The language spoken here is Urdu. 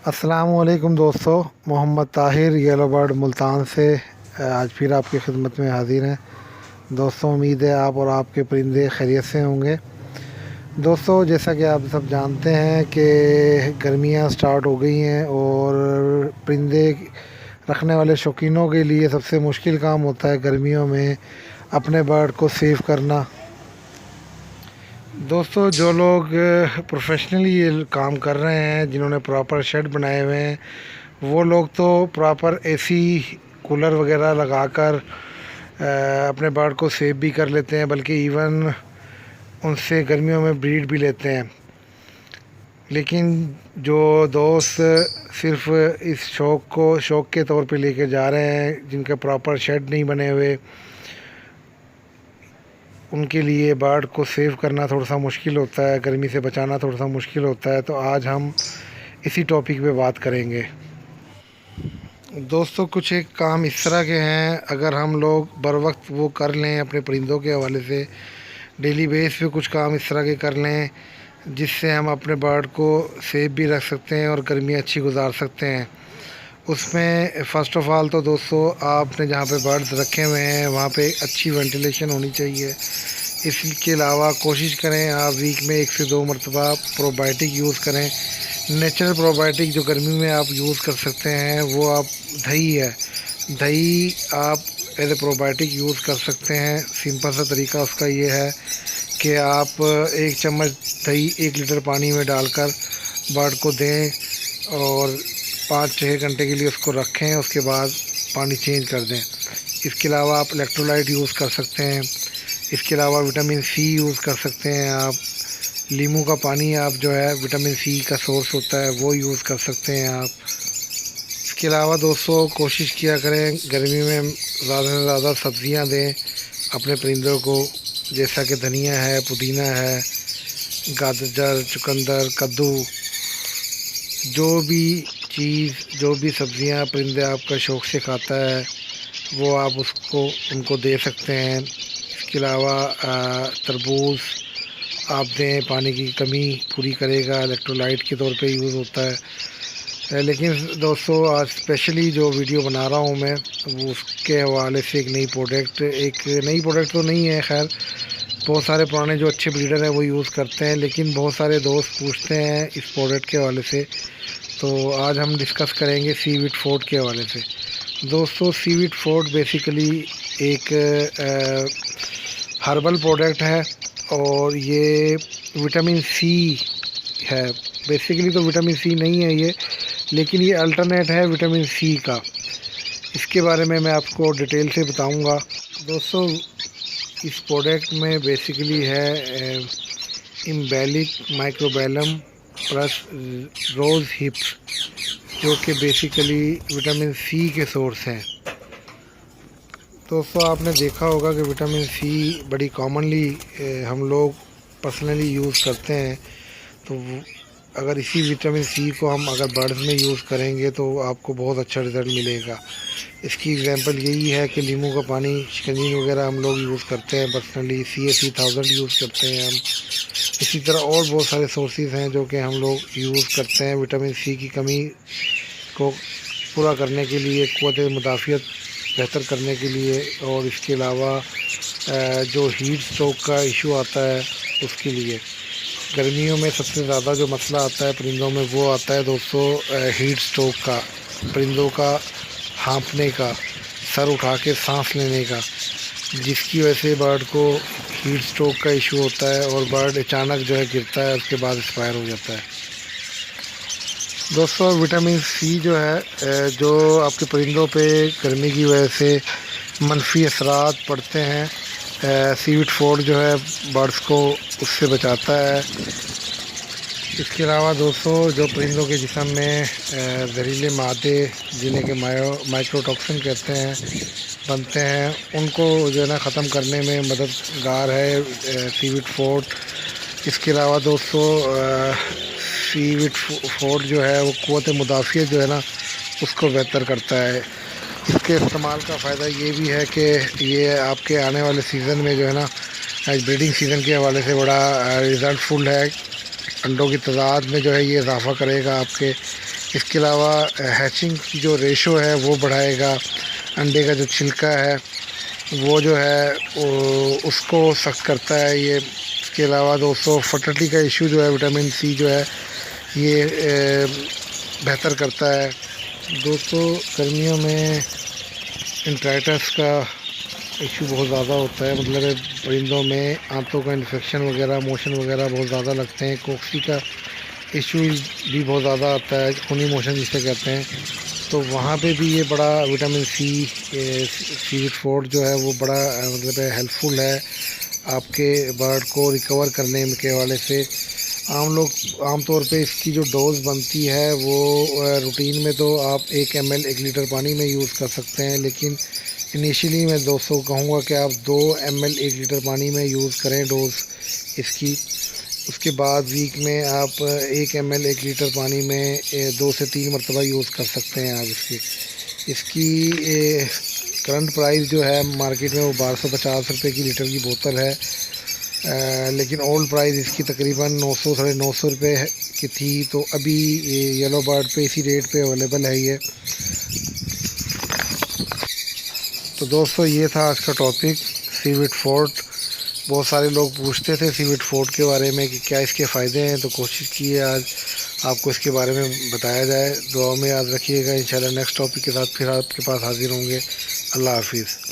السلام علیکم دوستو، محمد طاہر یلو برڈ ملتان سے آج پھر آپ کی خدمت میں حاضر ہیں۔ دوستو، امید ہے آپ اور آپ کے پرندے خیریت سے ہوں گے۔ دوستو، جیسا کہ آپ سب جانتے ہیں کہ گرمیاں سٹارٹ ہو گئی ہیں اور پرندے رکھنے والے شوقینوں کے لیے سب سے مشکل کام ہوتا ہے گرمیوں میں اپنے برڈ کو سیو کرنا۔ دوستو، جو لوگ پروفیشنلی یہ کام کر رہے ہیں، جنہوں نے پراپر شیڈ بنائے ہوئے ہیں، وہ لوگ تو پراپر اے سی کولر وغیرہ لگا کر اپنے برڈ کو سیو بھی کر لیتے ہیں، بلکہ ایون ان سے گرمیوں میں بریڈ بھی لیتے ہیں۔ لیکن جو دوست صرف اس شوق کے طور پہ لے کے جا رہے ہیں، جن کے پراپر شیڈ نہیں بنے ہوئے، ان کے لیے برڈ کو سیو کرنا تھوڑا سا مشکل ہوتا ہے، گرمی سے بچانا تھوڑا سا مشکل ہوتا ہے۔ تو آج ہم اسی ٹاپک پہ بات کریں گے۔ دوستو، کچھ ایک کام اس طرح کے ہیں، اگر ہم لوگ بر وقت وہ کر لیں اپنے پرندوں کے حوالے سے، ڈیلی بیس پہ کچھ کام اس طرح کے کر لیں جس سے ہم اپنے برڈ کو سیو بھی رکھ سکتے ہیں اور گرمیاں اچھی گزار سکتے ہیں۔ اس میں فرسٹ آف آل تو دوستو، آپ نے جہاں پہ برڈز رکھے ہوئے ہیں وہاں پہ اچھی وینٹیلیشن ہونی چاہیے۔ اس کے علاوہ کوشش کریں آپ ویک میں 1 سے 2 مرتبہ پرو بایوٹک یوز کریں۔ نیچرل پرو بایوٹک جو گرمی میں آپ یوز کر سکتے ہیں وہ آپ دہی ہے، دہی آپ as a pro biotic use کر سکتے ہیں۔ سمپل سا طریقہ اس کا یہ ہے کہ آپ 1 چمچ دہی 1 لیٹر پانی میں ڈال کر برڈ کو دیں اور 5-6 گھنٹے کے لیے اس کو رکھیں، اس کے بعد پانی چینج کر دیں۔ اس کے علاوہ آپ الیکٹرولائٹ یوز کر سکتے ہیں۔ اس کے علاوہ وٹامن سی یوز کر سکتے ہیں آپ۔ لیموں کا پانی آپ جو ہے وٹامن سی کا سورس ہوتا ہے وہ یوز کر سکتے ہیں آپ۔ اس کے علاوہ دوستو، کوشش کیا کریں گرمی میں زیادہ سے زیادہ سبزیاں دیں اپنے پرندوں کو، جیسا کہ دھنیا ہے، پودینہ ہے، گاجر، چقندر، کدو، جو بھی سبزیاں پرندے آپ کا شوق سے کھاتا ہے وہ آپ ان کو دے سکتے ہیں۔ اس کے علاوہ تربوز آپ دیں، پانی کی کمی پوری کرے گا، الیکٹرولائٹ کے طور پہ یوز ہوتا ہے۔ لیکن دوستو، آج اسپیشلی جو ویڈیو بنا رہا ہوں میں وہ اس کے حوالے سے ایک نئی پروڈکٹ تو نہیں ہے، خیر بہت سارے پرانے جو اچھے بریڈر ہیں وہ یوز کرتے ہیں، لیکن بہت سارے دوست پوچھتے ہیں اس پروڈکٹ کے حوالے سے، تو آج ہم ڈسکس کریں گے سی وٹ فورٹ کے حوالے سے۔ دوستو، سی وٹ فورٹ بیسیکلی ایک ہربل پروڈکٹ ہے اور یہ وٹامن سی ہے۔ بیسیکلی تو وٹامن سی نہیں ہے یہ، لیکن یہ الٹرنیٹ ہے وٹامن سی کا۔ اس کے بارے میں آپ کو ڈیٹیل سے بتاؤں گا۔ دوستو، اس پروڈکٹ میں بیسیکلی ہے امبیلک مائکروبیلم پلس روز ہپس، جو کہ بیسیکلی وٹامن سی کے سورس ہیں۔ دوستو، آپ نے دیکھا ہوگا کہ وٹامن سی بڑی کامنلی ہم لوگ پرسنلی یوز کرتے ہیں، تو اگر اسی وٹامن سی کو ہم اگر برڈز میں یوز کریں گے تو آپ کو بہت اچھا رزلٹ ملے گا۔ اس کی ایگزامپل یہی ہے کہ لیموں کا پانی، شکنجی وغیرہ ہم لوگ یوز کرتے ہیں پرسنلی، CAC1000 یوز کرتے ہیں ہم۔ اسی طرح اور بہت سارے سورسز ہیں جو کہ ہم لوگ یوز کرتے ہیں وٹامن سی کی کمی کو پورا کرنے کے لیے، قوت مدافعت بہتر کرنے کے لیے، اور اس کے علاوہ جو ہیٹ اسٹروک کا ایشو آتا ہے اس کے لیے۔ گرمیوں میں سب سے زیادہ جو مسئلہ آتا ہے پرندوں میں وہ آتا ہے دوستو ہیٹ اسٹروک کا، پرندوں کا ہانپنے کا، سر اٹھا کے سانس لینے کا، جس کی وجہ سے برڈ کو ہیٹ اسٹروک کا ایشو ہوتا ہے اور برڈ اچانک جو ہے گرتا ہے، اس کے بعد ایکسپائر ہو جاتا ہے۔ دوستو، وٹامن سی جو ہے جو آپ کے پرندوں پہ گرمی کی وجہ سے منفی اثرات پڑتے ہیں، سی وٹ فورٹ جو ہے برڈز کو اس سے بچاتا ہے۔ اس کے علاوہ دوستو، جو پرندوں کے جسم میں زہریلے مادے، جنہیں کہ مائکرو ٹاکسن کہتے ہیں، بنتے ہیں، ان کو جو ہے نا ختم کرنے میں مددگار ہے سی وٹ فورٹ۔ اس کے علاوہ دوستو، سی وٹ فورٹ جو ہے وہ قوت مدافعت جو ہے نا اس کو بہتر کرتا ہے۔ اس کے استعمال کا فائدہ یہ بھی ہے کہ یہ آپ کے آنے والے سیزن میں جو ہے نا بریڈنگ سیزن کے حوالے سے بڑا رزلٹ فل ہے۔ انڈوں کی تعداد میں جو ہے یہ اضافہ کرے گا آپ کے اس کے علاوہ ہیچنگ کی جو ریشو ہے وہ بڑھائے گا، انڈے کا جو چھلکا ہے وہ جو ہے اس کو سخت کرتا ہے یہ۔ اس کے علاوہ دوستو فرٹیلٹی کا ایشو جو ہے وٹامن سی جو ہے یہ بہتر کرتا ہے۔ دوستو گرمیوں میں انٹرائٹس کا ایشو بہت زیادہ ہوتا ہے، مطلب پرندوں میں آنتوں کا انفیکشن وغیرہ، موشن وغیرہ بہت زیادہ لگتے ہیں، کوکسی کا ایشو بھی بہت زیادہ آتا ہے، خونی موشن جسے کہتے ہیں، تو وہاں پہ بھی یہ بڑا وٹامن سی وٹ فوڈ جو ہے وہ بڑا مطلب ہیلپ فل ہے آپ کے برڈ کو ریکور کرنے کے حوالے سے۔ عام طور پہ اس کی جو ڈوز بنتی ہے وہ روٹین میں تو آپ 1 ml 1 لیٹر پانی میں یوز کر سکتے ہیں، لیکن انیشیلی میں دوستوں کہوں گا کہ آپ 2 ml 1 لیٹر پانی میں یوز کریں ڈوز اس کی۔ اس کے بعد ویک میں آپ 1 ml 1 لیٹر پانی میں 2 سے 3 مرتبہ یوز کر سکتے ہیں آپ اس کی کرنٹ پرائس جو ہے مارکیٹ میں وہ 1250 روپے کی لیٹر کی بوتل ہے، لیکن اولڈ پرائس اس کی تقریباً 900 ساڑھے 900 روپے کی تھی، تو ابھی یلو برڈ پہ اسی ریٹ پہ اویلیبل ہے یہ۔ تو دوستو یہ تھا آج کا ٹاپک سی وٹ فوڈ۔ بہت سارے لوگ پوچھتے تھے سی وٹ فوڈ کے بارے میں کہ کیا اس کے فائدے ہیں، تو کوشش کی ہے آج آپ کو اس کے بارے میں بتایا جائے۔ دعا میں یاد رکھیے گا، انشاءاللہ نیکسٹ ٹاپک کے ساتھ پھر آپ کے پاس حاضر ہوں گے۔ اللہ حافظ۔